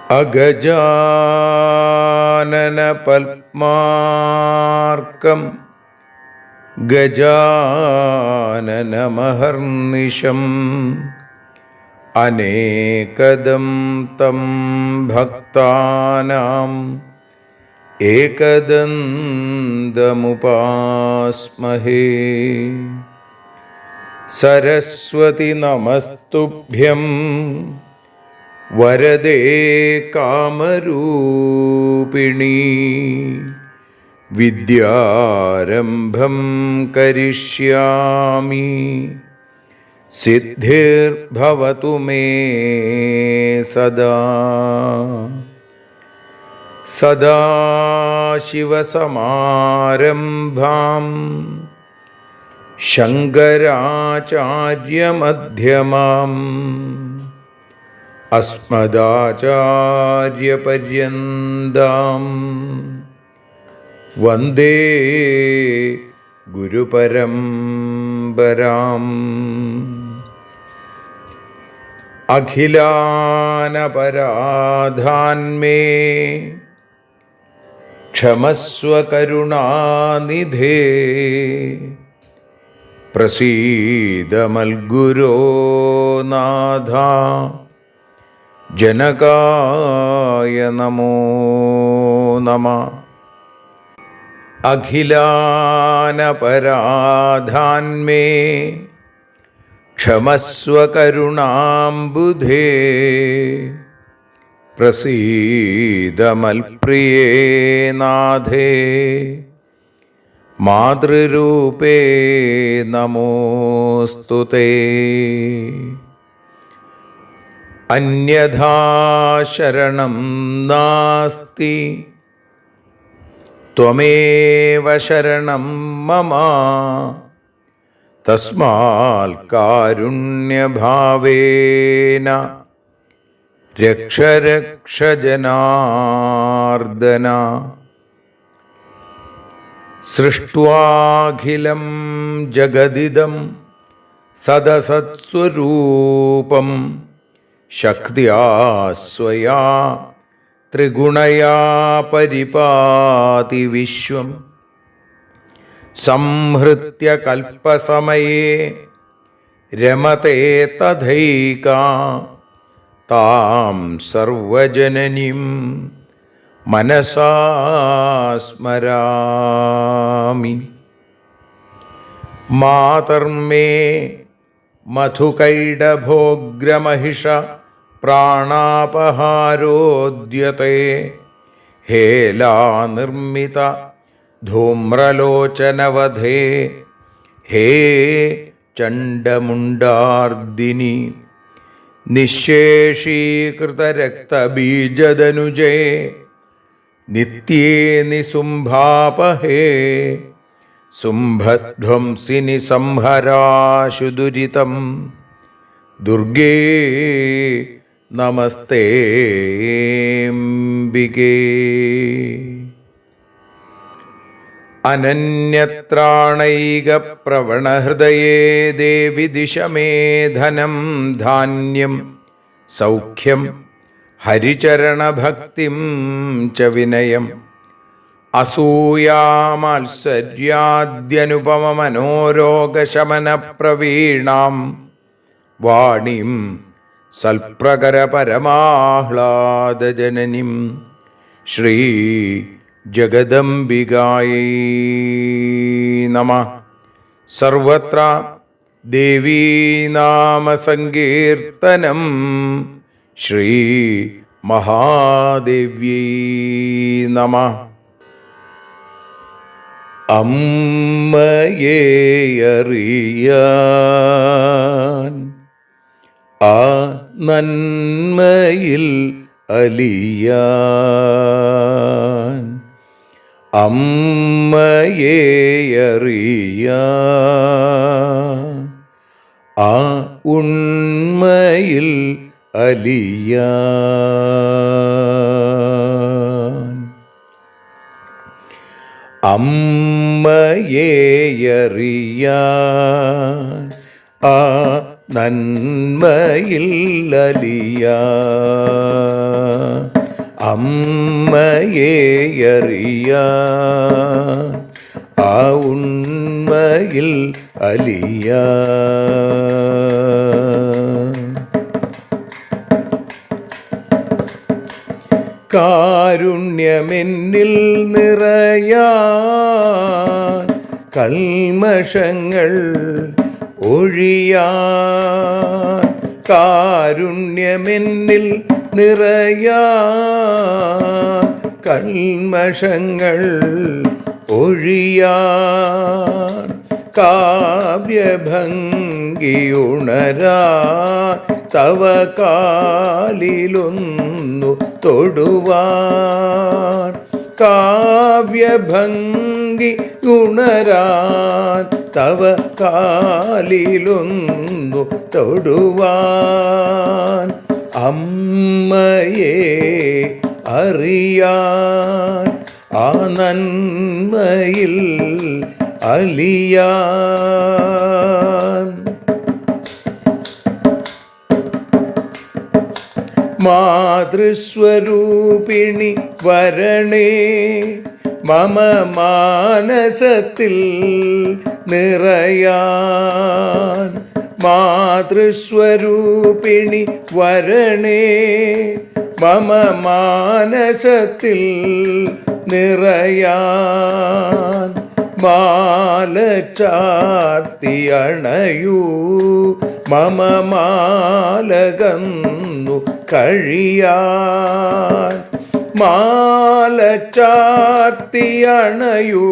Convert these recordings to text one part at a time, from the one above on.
അഗജാനന പത്മാർക്കം ഗജാനനമഹർനിശം അനേകദം തം ഭക്താനാം ഏകദന്തമുപാസ്മഹേ. സരസ്വതി നമസ്തുഭ്യം വരദേ കാമരൂപിണി. വിദ്യാരംഭം കരിഷ്യാമി സിദ്ധിർഭവതു മേ സദാ. സദാശിവസമാരംഭാം ശങ്കരാചാര്യമധ്യമാം അസ്മദാചാര്യപര്യന്താം വന്ദേ ഗുരുപരമ്പരാം. അഖിലാനപരാധാന്മേ ക്ഷമസ്വ കരുണാനിധേ. പ്രസീദ മൽഗുരോ നാഥ ജനകായ നമോ നമഃ. അഖിലാനപരാധാന്മേ ക്ഷമസ്വ കരുണാംബുധേ. പ്രസീദ മൽപ്രിയേ നാഥേ മാതൃരൂപേ നമോസ്തുതേ. അന്യഥാ ശരണം നാസ്തി ത്വമേവ ശരണം മമ. തസ്മാൽ കാരുണ്യഭാവേന രക്ഷ രക്ഷ ജനാർദ്ദന. സൃഷ്ട്വാഖിലം ജഗദിദം സദസത്സ്വരൂപം ശക്തിയാ സ്വയാ ത്രിഗുണയാ പരിപാതി വിശ്വം. സംഹൃത്യ കൽപ്പസമയേ രമതേ തഥൈകാ. താം സർവജനനീം മനസാ സ്മരാമി. മാതർമേ മധുകൈടഭോഗ്രമഹിഷ പ്രാണാപഹാരോദ്യത്തെ. ഹേലാനിർമ്മിത ധൂമ്രലോചനവധേ. ഹേ ചണ്ഡമുണ്ഡാർദിനി. നിശേഷീകൃതരക്തബീജദനുജേ നിത്യേ നിസുംഭാപഹേ. സുംഭധ്വംസിനി സംഹരാശു ദുരിതം. ദുർഗേ നമസ്തേംബികേ. അനന്യത്രാണൈകപ്രവണഹൃദയേ ദേവി ദിശ മേ ധനം ധാന്യം സൗഖ്യം ഹരിചരണഭക്തിം ച വിനയം. അസൂയാമാത്സര്യാദ്യനുപമമനോരോഗശമനപ്രവീണാം വാണീം സൽപ്രകരപരമാഹ്ലാദജനനീം ശ്രീ ജഗദംബികായൈ നമഃ. സർവത്ര ദേവീനാമസങ്കീർത്തനം ശ്രീ മഹാദേവ്യൈ നമഃ. അമ്മയെ അറിയാൻ ആ നന്മയിൽ അലിയാൻ, അമ്മയെ അറിയാൻ ആ ഉണ്മയിൽ അലിയാൻ, അമ്മയെ അറിയാൻ ആ നന്മയിൽ അലിയാൻ, അമ്മയെ അറിയാൻ ആ ഉണ്മയിൽ അലിയാൻ. കാരുണ്യമെന്നിൽ നിറയാൻ, കൽമഷങ്ങൾ ഒഴിയാൻ, കാരുണ്യമെന്നിൽ നിറയാൻ, കൽമഷങ്ങൾ ഒഴിയാൻ, കാവ്യഭംഗിയുണരാൻ തവ കാലിലൊന്നു തൊടുവാൻ, കാവ്യഭംഗി ഉണരാൻ തവ കാലിലൊന്നു തൊടുവാൻ, അമ്മയെ അറിയാൻ ആ നന്മയിൽ അലിയാൻ. മാതൃസ്വരൂപിണി വരണേ മമ മാനസത്തിൽ നിറയാൻ, മാതൃസ്വരൂപിണി വരണേ മമ മാനസത്തിൽ നിറയാൻ, മാല ചാർത്തി അണയൂ മമ മാലകന്നു കഴിയാൻ, മാല ചാർത്തി അണയൂ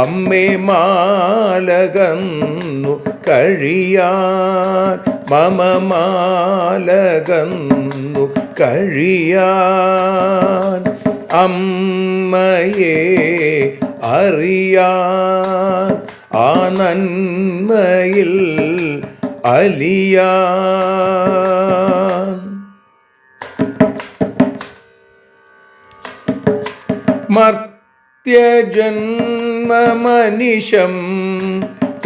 അമ്മേ മാലകന്നു കഴിയാൻ, മമ മാലകന്നു കഴിയാൻ, അമ്മയെ അറിയാൻ ആ നന്മയിൽ അലിയാൻ. മർത്യജന്മമനിശം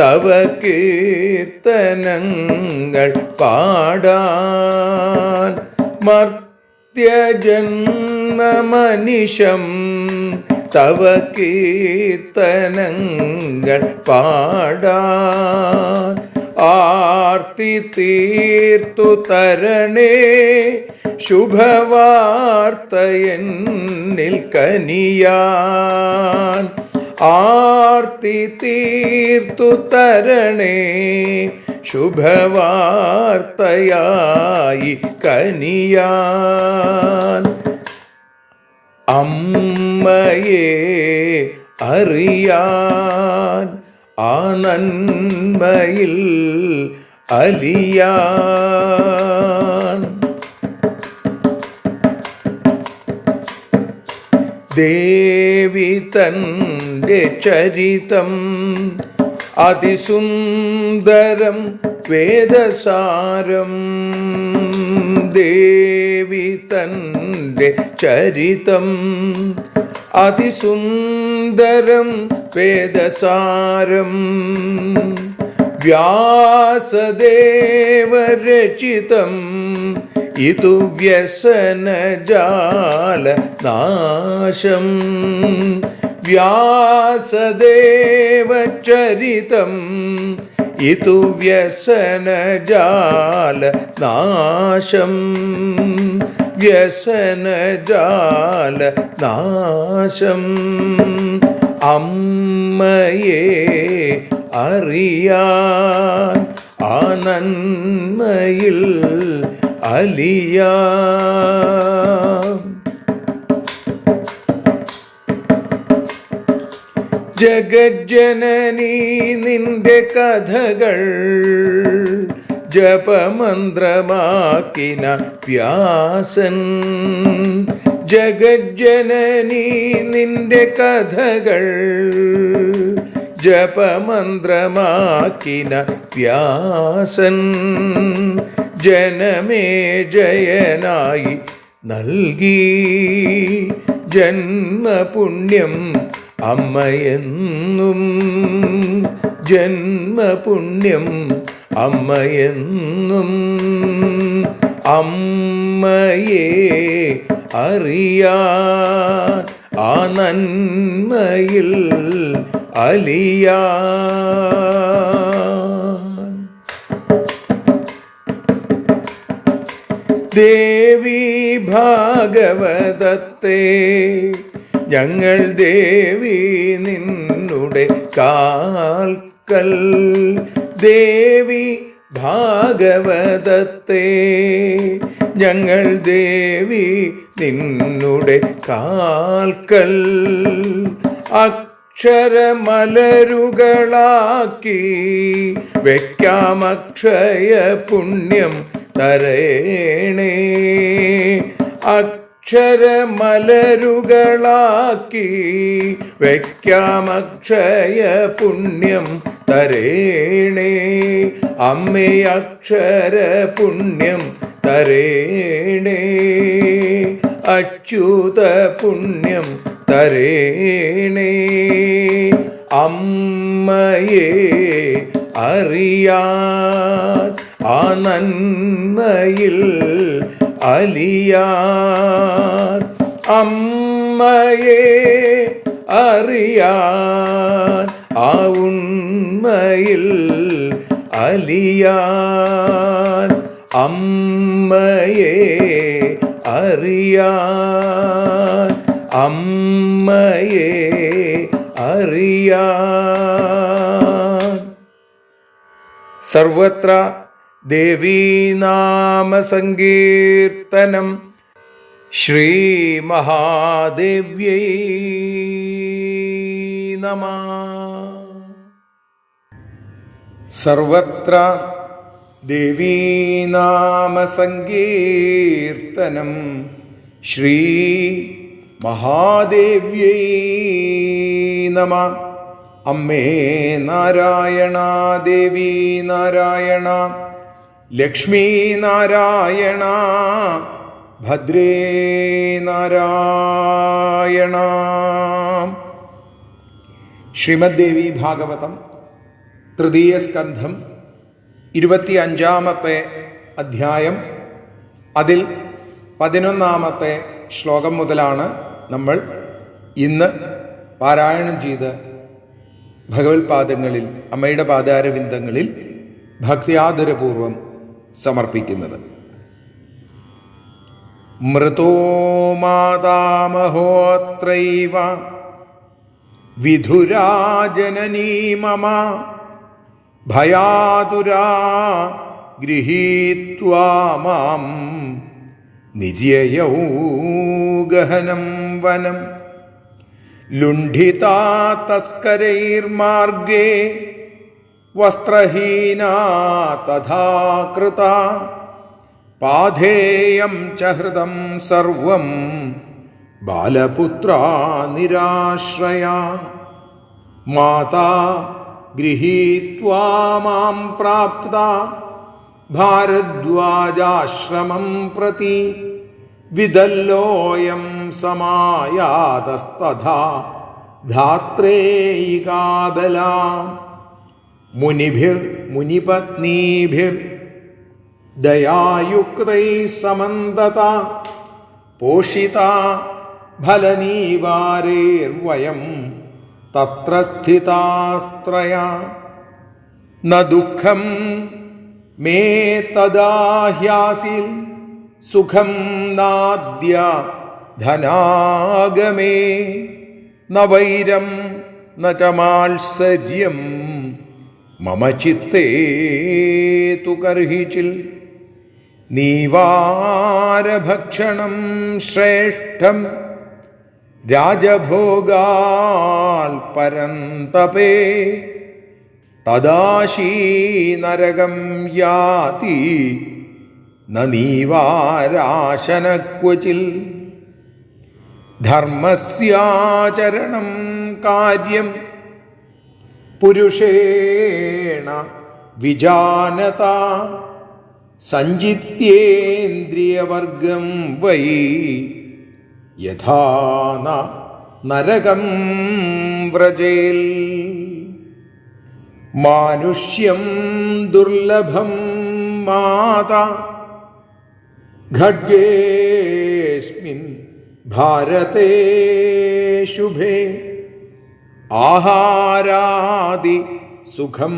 തവ കീർത്തനങ്ങൾ പാടാൻ, മർത്യജന്മമനിശം തവ കീർത്തനങ്ങൾ പാടാൻ, ആർത്തി തീർത്തു തരണേ ശുഭവാർത്ത എന്നിൽ കനിയാൻ, ആർത്തി തീർത്തു തരണേ ശുഭവാർത്തയായി കനിയാൻ, അമ്മയെ അറിയാൻ ആ നന്മയിൽ അലിയാൻ. ദേവി തൻ്റെ ചരിതം അതിസുന്ദരം വേദസാരം, ദേവി തൻ്റെ ചരിതം അതിസുന്ദരം വേദസാരം, വ്യാസദേവരചിതം ഇതു വ്യസനജാല നാശം, വ്യാസദേവചരിതം ഇതു വ്യസനജാല നാശം, വ്യസനജാല നാശം, അമ്മയെ അറിയാൻ ആ നന്മയിൽ അലിയാൻ. ജഗജ്ജനനീ നിന്റെ കഥകൾ ജപമന്ത്രമാക്കിന വ്യാസൻ. ജഗജ്ജനനീ നിന്റെ കഥകൾ ജപമന്ത്രമാക്കിന വ്യാസൻ. ജനമേ ജയനായി നൽകി ജന്മപുണ്യം അമ്മയെന്നും. ജന്മപുണ്യം അമ്മയെന്നും. അമ്മയെ അറിയാൻ ആ നന്മയിൽ അലിയാൻ. ദേവി ഭാഗവതത്തെ ഞങ്ങൾ ദേവി നിന്നുടെ കാൽക്കൽ. ദേവി ഭാഗവതത്തെ ഞങ്ങൾ ദേവി നിന്നുടെ കാൽക്കൽ. അക്ഷരമലരുകളാക്കി വയ്ക്കാം അക്ഷയ പുണ്യം തരേണേ. അക്ഷരമലരുകളാക്കി വയ്ക്കാം അക്ഷയ പുണ്യം തരേണേ. അമ്മേ അക്ഷര പുണ്യം തരേണേ. അച്യുത പുണ്യം തരേണേ. അമ്മയെ അറിയാൻ ആ നന്മയിൽ അലിയാൻ. അമ്മയെ അറിയാൻ ആ ഉണ്മയിൽ അലിയാൻ. അമ്മയെ അറിയാൻ. അമ്മയെ അറിയാൻ. സർവത്ര ദേവീനാമസങ്കീർത്തനം. ശ്രീ മഹാദേവ്യൈ നമഃ. സർവത്ര ദേവീനാമസങ്കീർത്തനം. ശ്രീ മഹാദേവ്യൈ നമഃ. അമ്മേ നാരായണ, ദേവി നാരായണ, ലക്ഷ്മീ നാരായണ, ഭദ്രേ നാരായണ. ശ്രീമദ്ദേവി ഭാഗവതം തൃതീയ സ്കന്ധം 25-ാമത്തെ അധ്യായം. അതിൽ 11-ാമത്തെ ശ്ലോകം മുതലാണ് നമ്മൾ ഇന്ന് പാരായണം ചെയ്ത് ഭഗവത്പാദങ്ങളിൽ, അമ്മയുടെ പാദാരവിന്ദങ്ങളിൽ ഭക്തിയാദരപൂർവം സമർപ്പിക്കുന്നത്. മൃതോ മാതാമഹോത്രൈവ വിധുരാ ജനനീ മമ ഭയാതുരാ ഗൃഹീത്വാ മാം നിര്യയൗ ഗഹനം വനം. ലുണ്ഠിതാ തസ്കരൈർമാർഗേ വസ്ത്രഹീനാ തഥാ കൃതാ. പാഥേയം ച ഹൃദം സർവം ബാലപുത്രാ നിരാശ്രയാ. മാതാ ഗൃഹീത്വാ മാം പ്രാപ്താ ഭാരദ്വാജാശ്രമം പ്രതി. വിദല്ലോയം സമായാതസ്തഥാ ധാത്രേയികാബലാ. മുനിഭിർ മുനിപത്നീഭിർ ദയായുക്തൈ സമന്തത. പോഷിതാ ഫലനീവാരേർവയം തത്ര സ്ഥിതാസ്ത്രയാ. ന ദുഃഖം മേ തദാ ഹ്യാസിൽ സുഖം നാദ്യ ധനാഗമേ. ന വൈരം ന ച മാത്സര്യം മമ ചിത്തേ തു കർഹിച്ചിൽ. നീവാരഭക്ഷണം ശ്രേഷ്ഠം രാജഭോഗാൽ പരന്തപേ തദാശീ നരകം യാതി നീവാരാശന ക്വചിൽ ധർമ്മസ്യാചരണം കാര്യം പുരുഷേണ വിജാനത സഞ്ചിത്യേന്ദ്രിയവർഗം വൈ യഥാ നരകം വ്രജേൽ മാനുഷ്യം ദുർലഭം മാതാ ഖഡ്ഗേസ്മിൻ ഭാരതേ ശുഭേ ആഹാരാദി സുഖം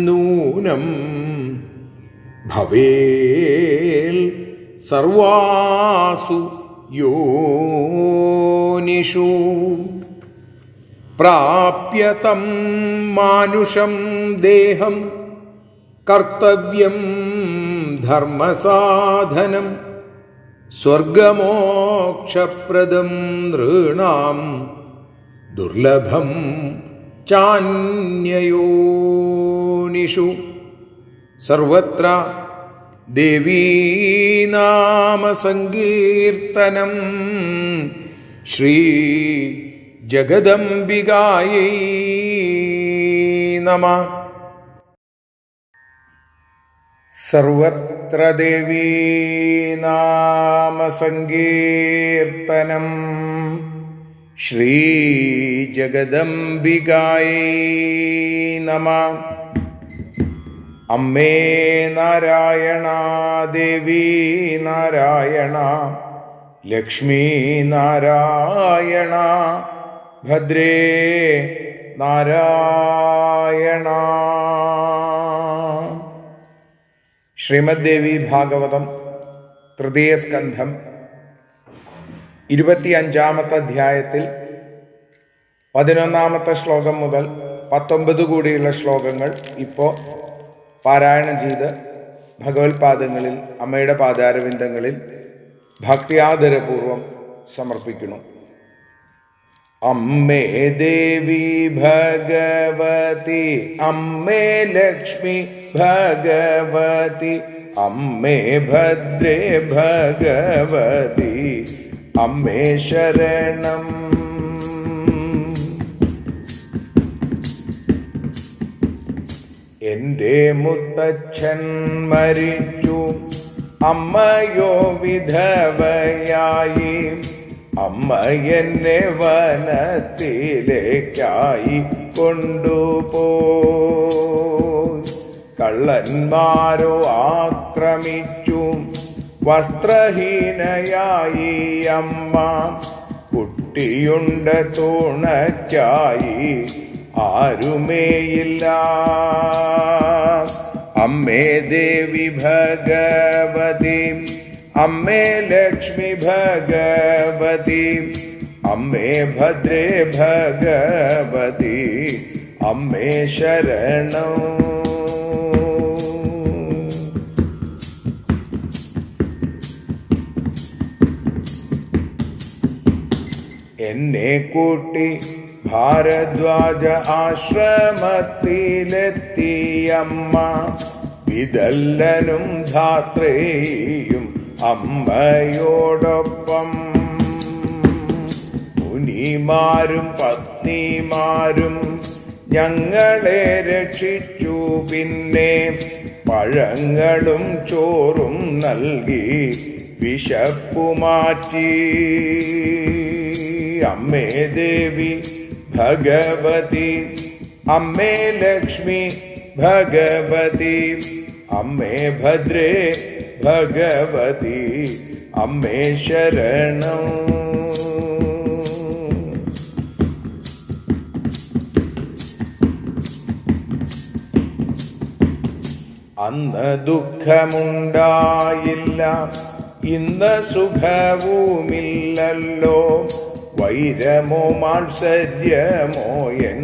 നൂനം ഭവേൽ സർവാസു യോനിഷു പ്രാപ്യതം മാനുഷം ദേഹം കർത്തവ്യം ധർമ്മസാധനം സ്വർഗമോക്ഷപ്രദം നൃണാം ദുർലഭം ചാന്യയോനിഷു സർവത്ര ദേവീനാമസങ്കീർത്തനം ശ്രീ ജഗദംബികായൈ നമഃ. സർവത്ര ദേവീനാമസങ്കീർത്തനം ശ്രീ ജഗദംബികായൈ നമഃ. അമ്മേ നാരായണ, ദേവി നാരായണ, ലക്ഷ്മി നാരായണ, ഭദ്രേ നാരായണ. ശ്രീമദ് ദേവി ഭാഗവതം തൃതീയ സ്കന്ധം 25-ാമത്തെ അധ്യായത്തിൽ 11-ാമത്തെ ശ്ലോകം മുതൽ 19 കൂടിയുള്ള ശ്ലോകങ്ങൾ ഇപ്പോൾ പാരായണം ചെയ്ത് ഭഗവത്പാദങ്ങളിൽ അമ്മയുടെ പാദാരവിന്ദങ്ങളിൽ ഭക്തിയാദരപൂർവം സമർപ്പിക്കുന്നു. അമ്മേ ദേവി ഭഗവതി, അമ്മേ ലക്ഷ്മി ഭഗവതി, അമ്മേ ഭദ്രേ ഭഗവതി, അമ്മേ ശരണം. എൻ്റെ മുത്തച്ഛൻ മരിച്ചു, അമ്മയോ വിധവയായി. അമ്മ എന്നെ വനത്തിലേക്കായി കൊണ്ടുപോയി. കള്ളന്മാരോ ആക്രമിച്ചു, വസ്ത്രഹീനയായി അമ്മ. കുട്ടിയുണ്ട് തുണയ്ക്കായി ആരുമേയില്ല. അമ്മേ ദേവി ഭഗവതി, അമ്മേ ലക്ഷ്മി ഭഗവതി, അമ്മേ ഭദ്രേ ഭഗവതി, അമ്മേ ശരണം. എന്നെ കൂട്ടി ഭാരദ്വാജ ആശ്രമത്തിലെത്തിയമ്മ. വിദല്ലനും ധാത്രേയും അമ്മയോടൊപ്പം. മുനിമാരും പത്നിമാരും ഞങ്ങളെ രക്ഷിച്ചു. പിന്നെ പഴങ്ങളും ചോറും നൽകി വിശപ്പുമാറ്റി. അമ്മേ ദേവി ഭഗവതി, അമ്മേ ലക്ഷ്മി ഭഗവതി, അമ്മേ ഭദ്രേ ഭഗവതി, അമ്മേ ശരണം. അന്ന് ദുഃഖമുണ്ടായില്ല, ഇന്ന് സുഖവുമില്ലല്ലോ. വൈരമോ മാത്സര്യമോ എൻ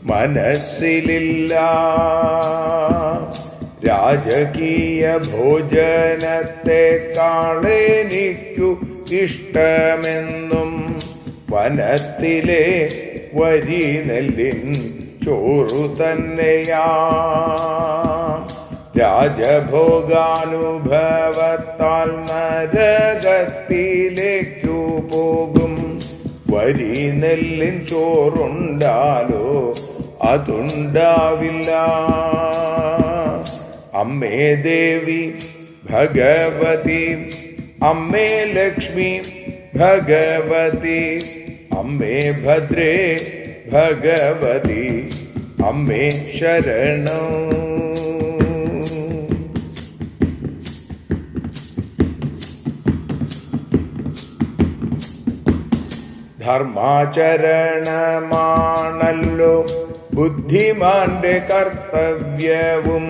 മനസ്സിലില്ല. രാജകീയ ഭോജനത്തെക്കാളെനിക്കു ഇഷ്ടമെന്നും വനത്തിലെ വരി നെല്ലിൻ ചോറു തന്നെയാ. രാജഭോഗാനുഭവത്താൽ നരകത്തിലേക്കു പോകും. വരി നെല്ലിൻ ചോറുണ്ടാലോ അതുണ്ടാവില്ല. അമ്മേ ദേവി ഭഗവതി, അമ്മേ ലക്ഷ്മി ഭഗവതി, അമ്മേ ഭദ്രേ ഭഗവതി, അമ്മേ ശരണം. ധർമാചരണമാണല്ലോ ബുദ്ധിമാന്റെ കർത്തവ്യവും.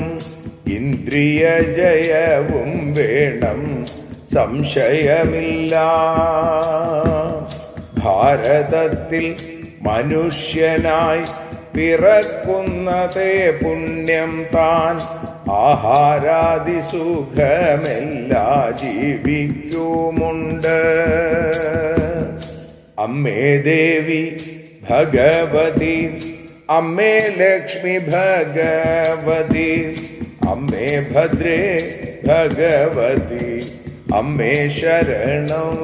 ഇന്ദ്രിയ ജയവും വേണം സംശയമില്ല. ഭാരതത്തിൽ മനുഷ്യനായി പിറക്കുന്നതേ പുണ്യം താൻ. ആഹാരാദി സുഖമെല്ലാ ജീവിക്കുമുണ്ട്. അമ്മേ ദേവി ഭഗവതി, അമ്മേ ലക്ഷ്മി ഭഗവതി, അമ്മേ ഭദ്രേ ഭഗവതി, അമ്മേ ശരണം.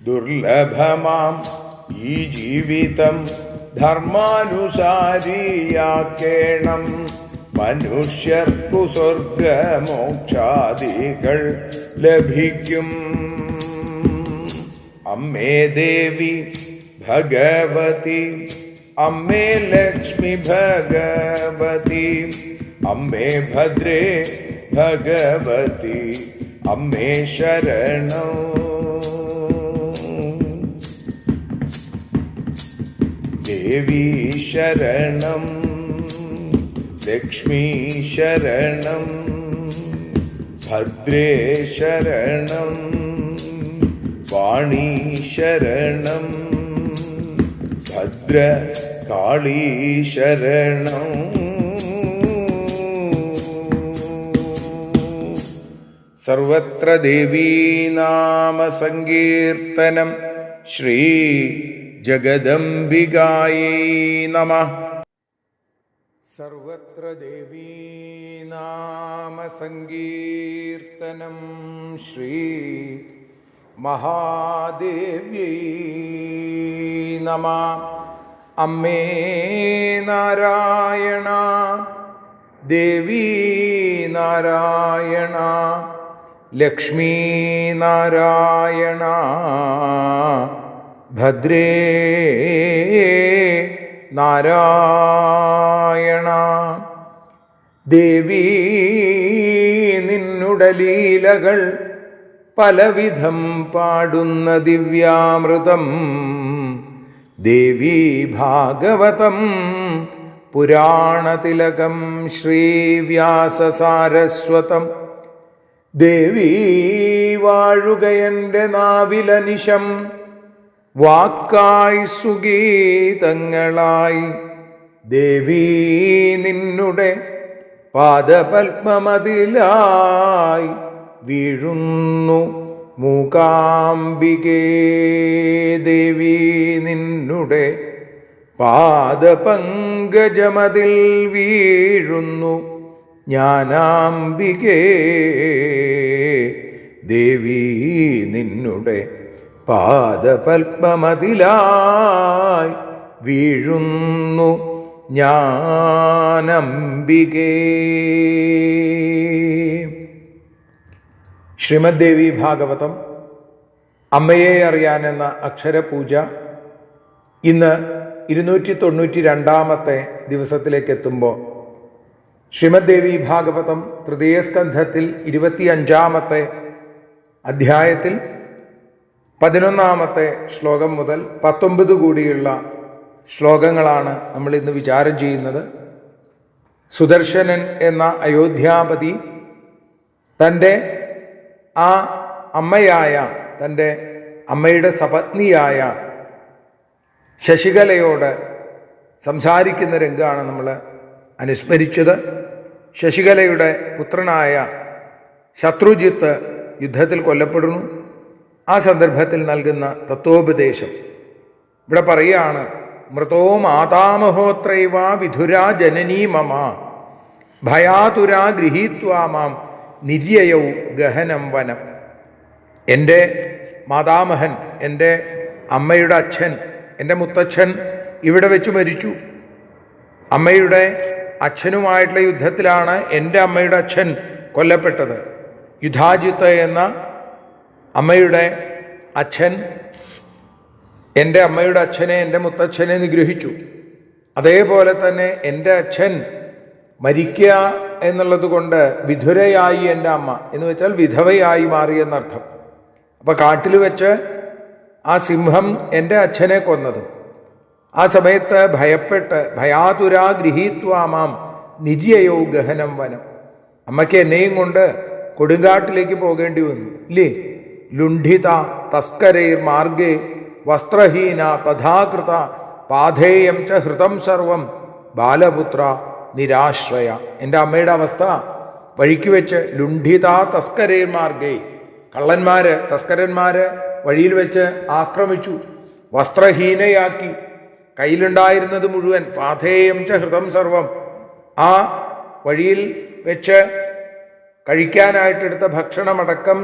ദുർലഭമാം ഈ ജീവിതം ധർമാനുസാരിയാക്കേണം. മനുഷ്യർക്കു സ്വർഗമോക്ഷാദികൾ ലഭിക്കും. അമ്മേ ദേവി ഭഗവതി, അമ്മേ ലക്ഷ്മി ഭഗവതി, അമ്മേ ഭദ്രേ ഭഗവതി, അമ്മേ ശരണം. ദേവി ശരണം, ലക്ഷ്മി ശരണം, ഭദ്രേ ശരണം, വാണി ശരണം, ഭദ്ര കാളീ ശരണം. സർവത്ര ദേവീനാമ സങ്കീർത്തനം. ശ്രീ ജഗദംബികായൈ നമഃ. സർവത്ര ദേവീനാമ സങ്കീർത്തനം. ശ്രീ മഹാദേവ്യൈ നമഃ. അമ്മേ നാരായണ, ദേവീ നാരായണ, ലക്ഷ്മീ നാരായണ, ഭദ്രേ നാരായണ. ദേവീ നിന്നുടെ ലീലകൾ പലവിധം പാടുന്ന ദിവ്യാമൃതം. ദേവീ ഭാഗവതം പുരാണതിലകം ശ്രീവ്യാസസാരസ്വതം. ദേവീ വാഴുകയൻ്റെ നാവിലനിശം, വാക്കായി സുഗീതങ്ങളായി. ദേവീ നിന്നുടെ പാദപത്മമതിലായി വീഴുന്നു മൂകാംബികേ. ദേവീ നിന്നുടെ പാദപങ്കജമതിൽ വീഴുന്നു ജ്ഞാനാംബികേ. ദേവീ നിന്നുടെ പാദപത്മമതിലായി വീഴുന്നു ജ്ഞാനംബികേ. ശ്രീമദ് ദേവി ഭാഗവതം അമ്മയെ അറിയാൻ എന്ന അക്ഷരപൂജ ഇന്ന് 292 ദിവസത്തിലേക്ക് എത്തുമ്പോൾ ശ്രീമദ് ദേവി ഭാഗവതം തൃതീയ സ്കന്ധത്തിൽ 25 അധ്യായത്തിൽ 11 ശ്ലോകം മുതൽ 19 കൂടിയുള്ള ശ്ലോകങ്ങളാണ് നമ്മൾ ഇന്ന് വിചാരം ചെയ്യുന്നത്. സുദർശനൻ എന്ന അയോധ്യാപതി തൻ്റെ ആ അമ്മയായ, തൻ്റെ അമ്മയുടെ സപത്നിയായ ശശികലയോട് സംസാരിക്കുന്ന രംഗമാണ് നമ്മൾ അനുസ്മരിച്ചത്. ശശികലയുടെ പുത്രനായ ശത്രുജിത്ത് യുദ്ധത്തിൽ കൊല്ലപ്പെടുന്നു. ആ സന്ദർഭത്തിൽ നൽകുന്ന തത്വോപദേശം ഇവിടെ പറയുകയാണ്, മൃതോ മാതാമഹോത്രൈവ വിധുരാ ജനനീ മമ ഭയാതുരാ ഗൃഹീത്വാ മാം നിര്യയൗ ഗഹനം വനം. എൻ്റെ മാതാമഹൻ, എൻ്റെ അമ്മയുടെ അച്ഛൻ, എൻ്റെ മുത്തച്ഛൻ ഇവിടെ വെച്ച് മരിച്ചു. അമ്മയുടെ അച്ഛനുമായിട്ടുള്ള യുദ്ധത്തിലാണ് എൻ്റെ അമ്മയുടെ അച്ഛൻ കൊല്ലപ്പെട്ടത്. യുധാജിത്ത് എന്ന അമ്മയുടെ അച്ഛൻ എൻ്റെ അമ്മയുടെ അച്ഛനെ, എൻ്റെ മുത്തച്ഛനെ നിഗ്രഹിച്ചു. അതേപോലെ തന്നെ എൻ്റെ അച്ഛൻ മരിക്കുക എന്നുള്ളത് കൊണ്ട് വിധുരയായി എൻ്റെ അമ്മ എന്ന് വെച്ചാൽ വിധവയായി മാറി എന്നർത്ഥം. അപ്പം കാട്ടിൽ വെച്ച് ആ സിംഹം എൻ്റെ അച്ഛനെ കൊന്നതും ആ സമയത്ത് ഭയപ്പെട്ട് ഭയാതുരാ ഗൃഹീത്വാമാം നിര്യയോ ഗഹനം വനം. അമ്മയ്ക്ക് എന്നെയും കൊണ്ട് കൊടുങ്കാട്ടിലേക്ക് പോകേണ്ടി വന്നു ഇല്ലേ. ലുണ്ഠിത തസ്കരൈർ മാർഗേ വസ്ത്രഹീന തഥാകൃത പാധേയം ച ഹൃതം സർവം ബാലപുത്ര നിരാശ്രയ. എൻ്റെ അമ്മയുടെ അവസ്ഥ വഴിക്ക് വെച്ച് ലുണ്ഠിത തസ്കരൈർ മാർഗേ, തസ്കരന്മാര് വഴിയിൽ വെച്ച് ആക്രമിച്ചു, വസ്ത്രഹീനയാക്കി, കയ്യിലുണ്ടായിരുന്നത് മുഴുവൻ, പാധേയം ച ഹൃതം സർവം, ആ വഴിയിൽ വെച്ച് കഴിക്കാനായിട്ടെടുത്ത ഭക്ഷണമടക്കം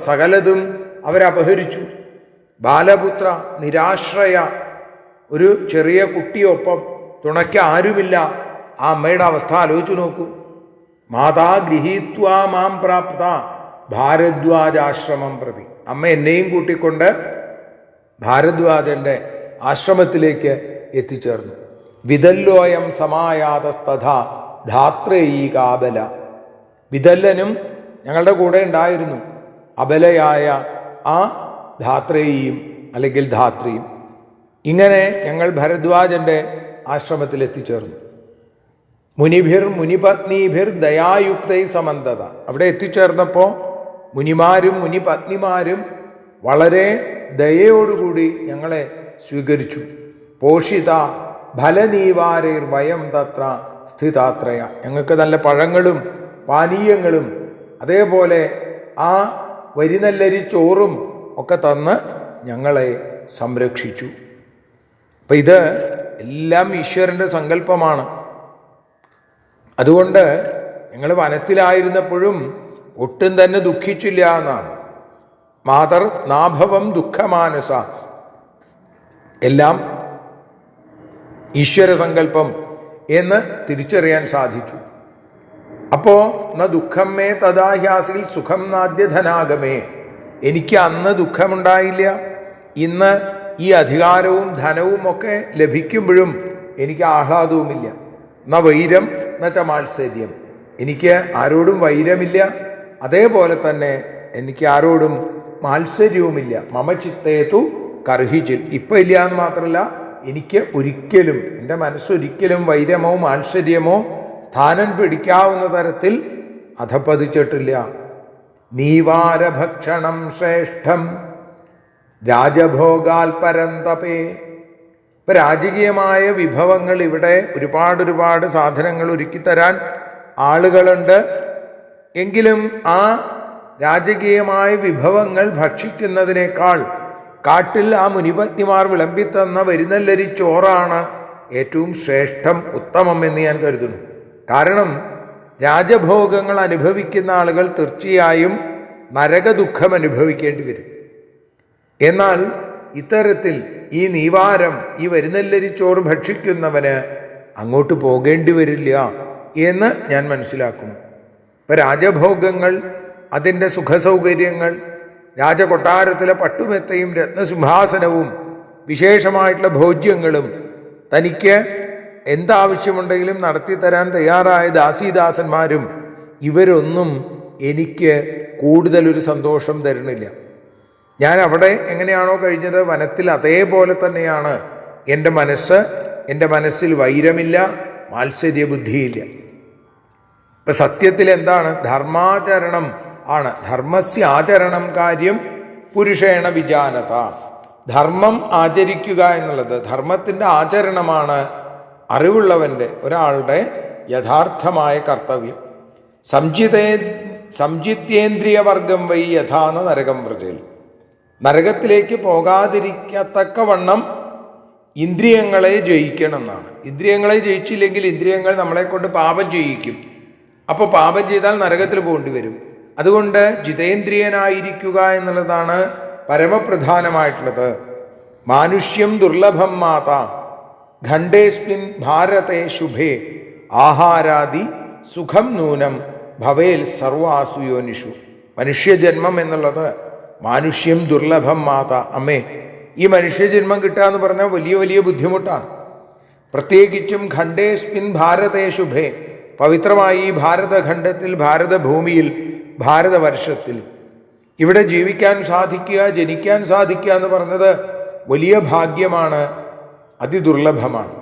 സകലതും അവരപഹരിച്ചു. ബാലപുത്ര നിരാശ്രയ, ഒരു ചെറിയ കുട്ടിയൊപ്പം, തുണയ്ക്ക് ആരുമില്ല. ആ അമ്മയുടെ അവസ്ഥ ആലോചിച്ചു നോക്കൂ. മാതാ ഗൃഹീത്വാ മാം പ്രാപ്ത ഭാരദ്വാജാശ്രമം പ്രതി. അമ്മ എന്നെയും കൂട്ടിക്കൊണ്ട് ഭാരദ്വാജന്റെ ആശ്രമത്തിലേക്ക് എത്തിച്ചേർന്നു. വിദല്ലോയം സമായാതസ്തഥാ ധാത്രേയി കാബല. വിദല്ലനും ഞങ്ങളുടെ കൂടെ ഉണ്ടായിരുന്നു. അബലയായ ആ ധാത്രേയിയും അല്ലെങ്കിൽ ധാത്രിയും. ഇങ്ങനെ ഞങ്ങൾ ഭരദ്വാജന്റെ ആശ്രമത്തിൽ എത്തിച്ചേർന്നു. മുനിഭിർ മുനിപത്നീഭിർ ദയായുക്തൈ സമന്തത. അവിടെ എത്തിച്ചേർന്നപ്പോൾ മുനിമാരും മുനിപത്നിമാരും വളരെ ദയയോടുകൂടി ഞങ്ങളെ സ്വീകരിച്ചു. പോഷിത ഫലനീവാരൈർ വയം തത്ര സ്ഥിതാത്രയ. ഞങ്ങൾക്ക് നല്ല പഴങ്ങളും പാനീയങ്ങളും അതേപോലെ ആ വരിനെല്ലരി ചോറും ഒക്കെ തന്ന് ഞങ്ങളെ സംരക്ഷിച്ചു. അപ്പം ഇത് എല്ലാം ഈശ്വരൻ്റെ സങ്കല്പമാണ്. അതുകൊണ്ട് ഞങ്ങൾ വനത്തിലായിരുന്നപ്പോഴും ഒട്ടും തന്നെ ദുഃഖിച്ചില്ല എന്നാണ്. മാതർ നാഭവം ദുഃഖമാനസ. എല്ലാം ഈശ്വര സങ്കല്പം എന്ന് തിരിച്ചറിയാൻ സാധിച്ചു. അപ്പോ ന ദുഃഖം മേ തഥാഹ്യാസിൽ സുഖം നാദ്യധനാഗമേ. എനിക്ക് അന്ന് ദുഃഖമുണ്ടായില്ല. ഇന്ന് ഈ അധികാരവും ധനവും ഒക്കെ ലഭിക്കുമ്പോഴും എനിക്ക് ആഹ്ലാദവുമില്ല. ന വൈരം ന ച മാത്സര്യം. എനിക്ക് ആരോടും വൈരമില്ല, അതേപോലെ തന്നെ എനിക്ക് ആരോടും മാത്സര്യവുമില്ല. മമ ചിത്തേതു കർഹിച്ചിൽ. ഇപ്പം ഇല്ല എന്ന് മാത്രമല്ല, എനിക്ക് ഒരിക്കലും, എൻ്റെ മനസ്സൊരിക്കലും വൈരമോ മാത്സര്യമോ സ്ഥാനം പിടിക്കാവുന്ന തരത്തിൽ അധപ്പതിച്ചിട്ടില്ല. നീവാരഭക്ഷണം ശ്രേഷ്ഠം രാജഭോഗാൽപരന്തപേ. ഇപ്പം രാജകീയമായ വിഭവങ്ങൾ ഇവിടെ ഒരുപാട് സാധനങ്ങൾ ഒരുക്കിത്തരാൻ ആളുകളുണ്ട്. എങ്കിലും ആ രാജകീയമായ വിഭവങ്ങൾ ഭക്ഷിക്കുന്നതിനേക്കാൾ കാട്ടിൽ ആ മുനിപത്നിമാർ വിളമ്പിത്തന്ന വരുന്നല്ലരി ചോറാണ് ഏറ്റവും ശ്രേഷ്ഠം, ഉത്തമം എന്ന് ഞാൻ കരുതുന്നു. കാരണം രാജഭോഗങ്ങൾ അനുഭവിക്കുന്ന ആളുകൾ തീർച്ചയായും നരകദുഃഖം അനുഭവിക്കേണ്ടി വരും. എന്നാൽ ഇത്തരത്തിൽ ഈ നീവാരം, ഈ വരുന്നല്ലരി ചോറ് ഭക്ഷിക്കുന്നവന് അങ്ങോട്ട് പോകേണ്ടി വരില്ല എന്ന് ഞാൻ മനസ്സിലാക്കുന്നു. ഇപ്പം രാജഭോഗങ്ങൾ, അതിൻ്റെ സുഖസൗകര്യങ്ങൾ, രാജകൊട്ടാരത്തിലെ പട്ടുമെത്തയും രത്നസിംഹാസനവും വിശേഷമായിട്ടുള്ള ഭോജ്യങ്ങളും തനിക്ക് എന്താവശ്യമുണ്ടെങ്കിലും നടത്തിത്തരാൻ തയ്യാറായ ദാസീദാസന്മാരും ഇവരൊന്നും എനിക്ക് കൂടുതലൊരു സന്തോഷം തരുന്നില്ല. ഞാൻ അവിടെ എങ്ങനെയാണോ കഴിഞ്ഞത് വനത്തിൽ അതേപോലെ തന്നെയാണ് എൻ്റെ മനസ്സ്. എൻ്റെ മനസ്സിൽ വൈരമില്ല, മാത്സര്യ ബുദ്ധിയില്ല. ഇപ്പം സത്യത്തിൽ എന്താണ്? ധർമാചരണം ആണ്. ധർമ്മസ്യ ആചരണം കാര്യം പുരുഷേണ വിജാനത. ധർമ്മം ആചരിക്കുക എന്നുള്ളത്, ധർമ്മത്തിൻ്റെ ആചരണമാണ് ഒരാളുടെ യഥാർത്ഥമായ കർത്തവ്യം. സംജിത്യേന്ദ്രിയവർഗം വൈ യഥാന നരകം വ്രജയിൽ. നരകത്തിലേക്ക് പോകാതിരിക്കത്തക്കവണ്ണം ഇന്ദ്രിയങ്ങളെ ജയിക്കണം എന്നാണ്. ഇന്ദ്രിയങ്ങളെ ജയിച്ചില്ലെങ്കിൽ ഇന്ദ്രിയങ്ങൾ നമ്മളെ കൊണ്ട് പാപം ചെയ്യിക്കും. അപ്പോൾ പാപം ചെയ്താൽ നരകത്തിൽ പോകേണ്ടി വരും. അതുകൊണ്ട് ജിതേന്ദ്രിയനായിരിക്കുക എന്നുള്ളതാണ് പരമപ്രധാനമായിട്ടുള്ളത്. മാനുഷ്യം ദുർലഭം മാത ഖണ്ഡേസ്മിൻ ഭാരതേ ശുഭേ ആഹാരാദി സുഖം നൂനം ഭവേൽ സർവാസു യോനിഷു. മനുഷ്യജന്മം എന്നുള്ളത് മാനുഷ്യം ദുർലഭം മാത. അമ്മേ, ഈ മനുഷ്യജന്മം കിട്ടുക എന്ന് പറഞ്ഞാൽ വലിയ വലിയ ബുദ്ധിമുട്ടാണ്. പ്രത്യേകിച്ചും ഖണ്ഡേസ്മിൻ ഭാരതേ ശുഭേ, പവിത്രമായ ഈ ഭാരതഖണ്ഡത്തിൽ, ഭാരതഭൂമിയിൽ, ഭാരതവർഷത്തിൽ ഇവിടെ ജീവിക്കാൻ സാധിക്കുക, ജനിക്കാൻ സാധിക്കുക എന്ന് പറഞ്ഞത് വലിയ ഭാഗ്യമാണ്, അതിദുർലഭമാണ്.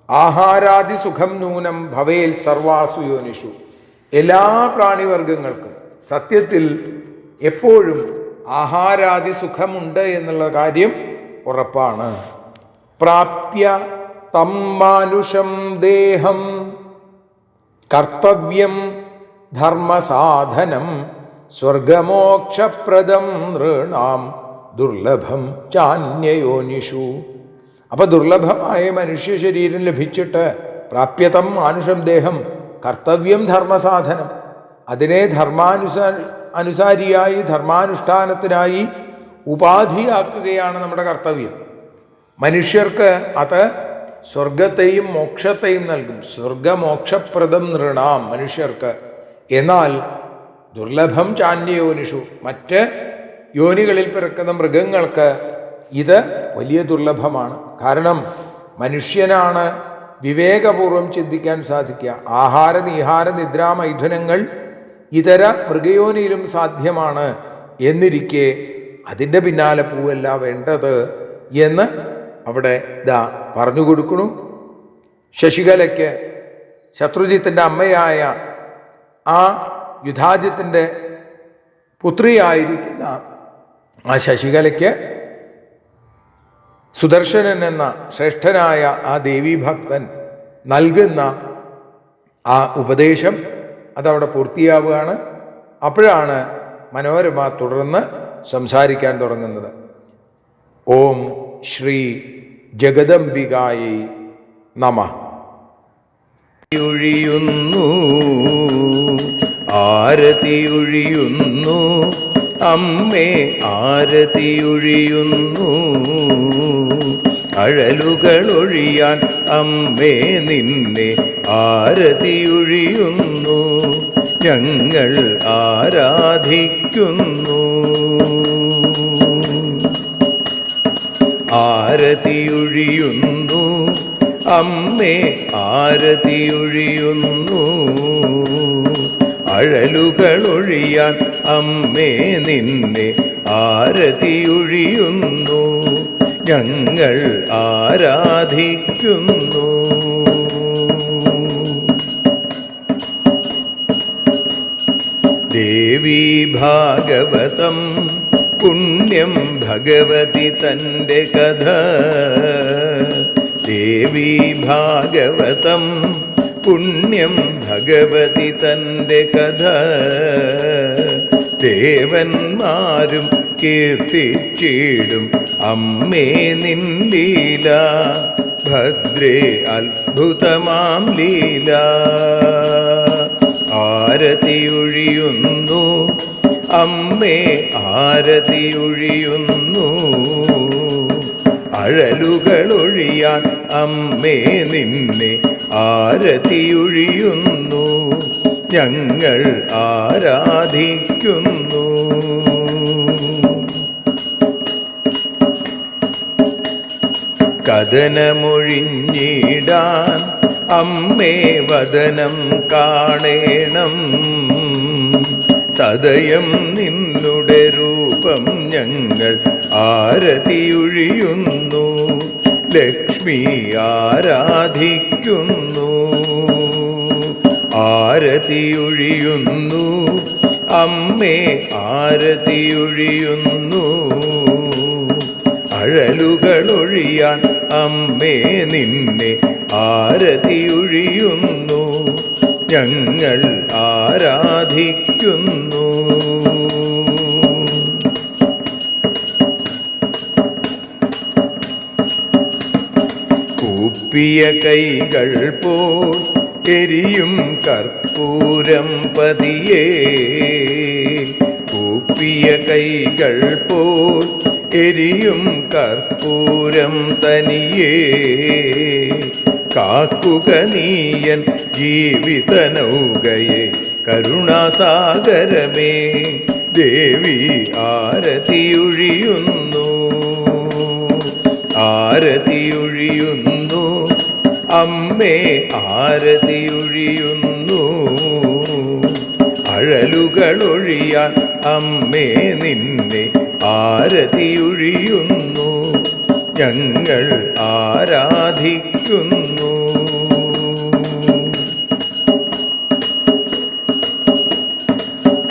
ആഹാരാദി സുഖം നൂനം ഭവേൽ സർവാസു യോനിഷു. എല്ലാ പ്രാണിവർഗങ്ങൾക്കും സത്യത്തിൽ എപ്പോഴും ആഹാരാദി സുഖമുണ്ട് എന്നുള്ള കാര്യം ഉറപ്പാണ്. പ്രാപ്യ തം മാനുഷം ദേഹം കർത്തവ്യം ധർമ്മസാധനം സ്വർഗമോക്ഷപ്രദം നൃണാം ദുർലഭം ചാന്യയോനിഷു. അപ്പൊ ദുർലഭമായ മനുഷ്യ ശരീരം ലഭിച്ചിട്ട് പ്രാപ്യതം മാനുഷം ദേഹം കർത്തവ്യം ധർമ്മസാധനം, അതിനെ അനുസാരിയായി ധർമാനുഷ്ഠാനത്തിനായി ഉപാധിയാക്കുകയാണ് നമ്മുടെ കർത്തവ്യം. മനുഷ്യർക്ക് അത് സ്വർഗത്തെയും മോക്ഷത്തെയും നൽകും. സ്വർഗമോക്ഷപ്രദം നൃണാം മനുഷ്യർക്ക്. എന്നാൽ ദുർലഭം ചാന്യയോനിഷു, മറ്റ് യോനികളിൽ പിറക്കുന്ന മൃഗങ്ങൾക്ക് ഇത് വലിയ ദുർലഭമാണ്. കാരണം മനുഷ്യനാണ് വിവേകപൂർവം ചിന്തിക്കാൻ സാധിക്കുക. ആഹാര നീഹാര നിദ്രാ മൈഥുനങ്ങൾ ഇതര മൃഗയോനിയിലും സാധ്യമാണ് എന്നിരിക്കെ അതിൻ്റെ പിന്നാലെ പോവല്ല വേണ്ടത് എന്ന് അവിടെ ഇതാ പറഞ്ഞു കൊടുക്കണു. ശശികലയ്ക്ക് ശത്രുജിത്തിൻ്റെ അമ്മയായ ആ യുധാജിത്തിൻ്റെ പുത്രിയായിരിക്കുന്ന ആ ശശികലയ്ക്ക് സുദർശനൻ എന്ന ശ്രേഷ്ഠനായ ആ ദേവീഭക്തൻ നൽകുന്ന ആ ഉപദേശം അതവിടെ പൂർത്തിയാവുകയാണ്. അപ്പോഴാണ് മനോരമ തുടർന്ന് സംസാരിക്കാൻ തുടങ്ങുന്നത്. ഓം ശ്രീ ജഗദംബികായൈ നമഃ. ഒഴിയുന്നു ആരതിയൊഴിയുന്നു അമ്മേ, ആരതിയൊഴിയുന്നു അഴലുകളൊഴിയാൻ അമ്മേ നിന്നെ ആരതിയൊഴിയുന്നു ഞങ്ങൾ ആരാധിക്കുന്നു. ആരതിയൊഴിയുന്നു അമ്മേ, ആരതിയൊഴിയുന്നു അഴലുകളൊഴിയാൻ അമ്മേ നിന്നെ ആരതിയൊഴിയുന്നു ഞങ്ങൾ ആരാധിക്കുന്നു. ദേവി ഭാഗവതം പുണ്യം ഭഗവതി തൻ്റെ കഥ. ദേവി ഭാഗവതം പുണ്യം ഭഗവതി തൻ്റെ കഥ. ദേവന്മാരും കീർത്തിച്ചിടും അമ്മേ നിൻ ലീല. ഭദ്രേ അത്ഭുതമാം ലീല. ആരതിയൊഴിയുന്നു അമ്മേ, ആരതിയൊഴിയുന്നു അഴലുകളൊഴിയാൻ അമ്മേ നിന്നെ ആരതിയൊഴിയുന്നു ഞങ്ങൾ ആരാധിക്കുന്നു. കഥനമൊഴിഞ്ഞിടാൻ അമ്മേ വദനം കാണേണം. സദയം നിന്നുടെ രൂപം ഞങ്ങൾ ആരതിയൊഴിയുന്നു. ലക്ഷ്മി ആരാധിക്കുന്നു. ആരതിയൊഴിയുന്നു അമ്മേ, ആരതിയൊഴിയുന്നു അഴലുകളൊഴിയാൻ അമ്മേ നിന്നെ ആരതിയൊഴിയുന്നു ഞങ്ങൾ ആരാധിക്കുന്നു. കൂപ്പിയ കൈകൾ പോൽ എരിയും കർപ്പൂരം പതിയേ, കൂപ്പിയ കൈകൾ പോൽ എരിയും കർപ്പൂരം തനിയേ, കാക്കുക നീയൻ ജീവിത നൗകയെ കരുണാസാഗരമേ. ദേവി ആരതിയൊഴിയുന്നു, ആരതിയൊഴിയുന്നു, അമ്മേ ആരതിയൊഴിയുന്നു. അഴലുകളൊഴിയാൻ അമ്മേ നിന്നെ ആരതിയൊഴിയുന്നു, ഞങ്ങൾ ആരാധിക്കുന്നു.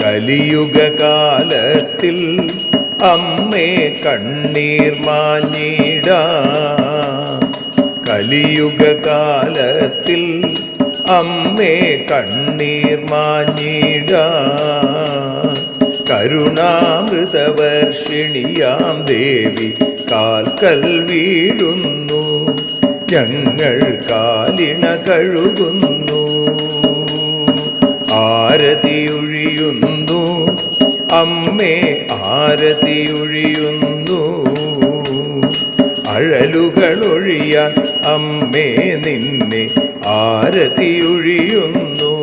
കലിയുഗകാലത്തിൽ അമ്മേ കണ്ണീർ മാഞ്ഞിടാൻ, കലിയുഗകാലത്തിൽ അമ്മേ കണ്ണീർ മാഞ്ഞിടാൻ. കരുണാമൃതവർഷിണിയാം ദേവി കാൽക്കൽ വീഴുന്നു, ഞങ്ങൾ കാലിണ കഴുകുന്നു. ആരതിയൊഴിയുന്നു അമ്മേ ആരതിയൊഴിയുന്നു, അഴലുകളൊഴിയാൻ അമ്മേ നിന്നെ ആരതിയൊഴിയുന്നു,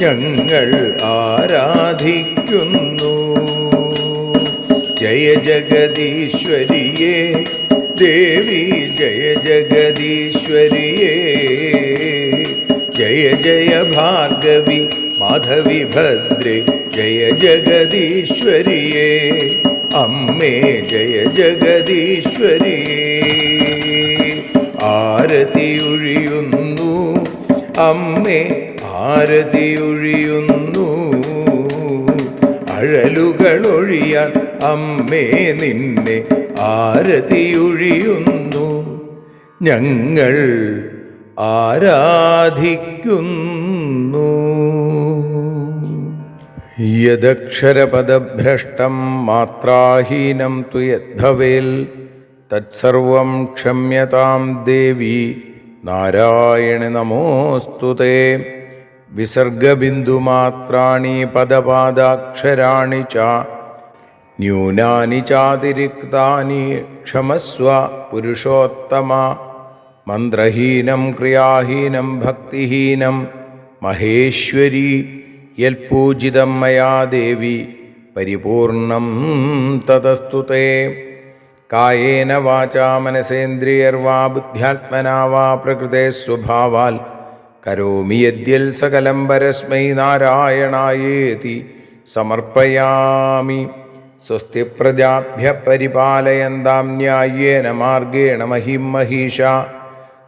ഞങ്ങൾ ആരാധിക്കുന്നു. ജയ ജഗദീശ്വരിയേ ദേവി, ജയ ജഗദീശ്വരിയേ, ജയ ജയ ഭാർഗവി മാധവി ഭദ്രേ, ജയ ജഗദീശ്വരിയേ അമ്മേ, ജയ ജഗദീശ്വരിയേ. ആരതിയൊഴിയുന്നു അമ്മേ ആരതിയൊഴിയുന്നു, അഴലുകളൊഴിയാൻ അമ്മേ നിന്നെ ആരതിയൊഴിയുന്നു, ഞങ്ങൾ ആരാധിക്കുന്നു. യദക്ഷരപദഭ്രഷ്ടം മാത്രാഹീനം തു യദ്ഭവേൽ തത്സർവം ക്ഷമ്യതാം ദേവി നാരായണി നമോസ്തുതേ. വിസർഗബിന്ദുമാത്രാണി പദപാദാക്ഷരാണി ച ന്യൂനാനി ചാതിരിക്താനി ക്ഷമസ്വ പുരുഷോത്തമ. മന്ത്രഹീനം ക്രിയാഹീനം ഭക്തിഹീനം മഹേശ്വരി യൽപൂജിതം മയാ ദേവി പരിപൂർണം തതസ്തുതേ. കായേന വാചാ മനസേന്ദ്രിയർവാ ബുദ്ധ്യാത്മനാ വാ പ്രകൃതേ സ്വഭാവാൽ കരോമി യദ്യൽ സകലം പരസ്മൈ നാരായണായേതി സമർപ്പയാമി. സ്വസ്തി പ്രജാഭ്യഃ പരിപാലയന്താം ന്യായേന മാർഗേണ മഹിം മഹീഷാ.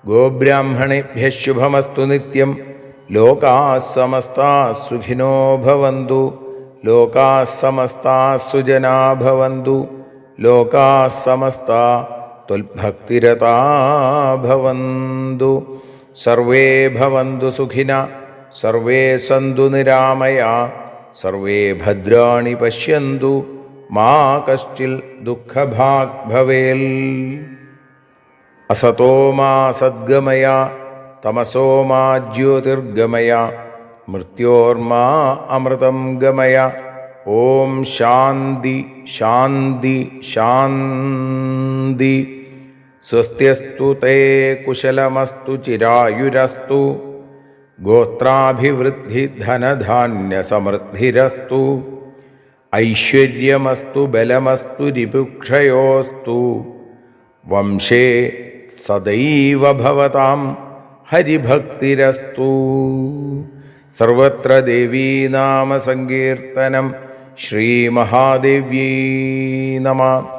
ഗോബ്രാഹ്മണേഭ്യഃ ശുഭമസ്തു നിത്യം. ലോകാഃ സമസ്താഃ സുഖിനോ ഭവന്തു. ലോകാഃ സമസ്താഃ സുജനാ ഭവന്തു. ലോകാഃ സമസ്താഃ ത്വൽഭക്തിരതാ ഭവന്തു. സർവേ ഭവന്തു സുഖിനഃ. സർവേ സന്തു നിരാമയാ. സർവേ ഭദ്രാണി പശ്യന്തു. മാ കശ്ചിൽ ദുഃഖഭാഗ് ഭവേൽ. അസതോ മാ സദ്ഗമയ. തമസോ മാ ജ്യോതിർഗമയ. മൃത്യോർമാ അമൃതം ഗമയ. ഓം ശാന്തി ശാന്തി ശാന്തി. സ്വസ്ത്യസ്തു തേ കുശലമസ്തു ചിരായുരസ്തു. ഗോത്രാഭിവൃദ്ധി ധനധാന്യ സമൃദ്ധിരസ്തു. ഐശ്വര്യമസ്തു ബലമസ്തു രിപുക്ഷയോസ്തു. വംശേ സദൈവ ഭവതാം ഹരിഭക്തിരസ്തു. സർവത്ര ദേവീനാമസങ്കീർത്തനം. ശ്രീമഹാദേവ്യൈ നമഃ.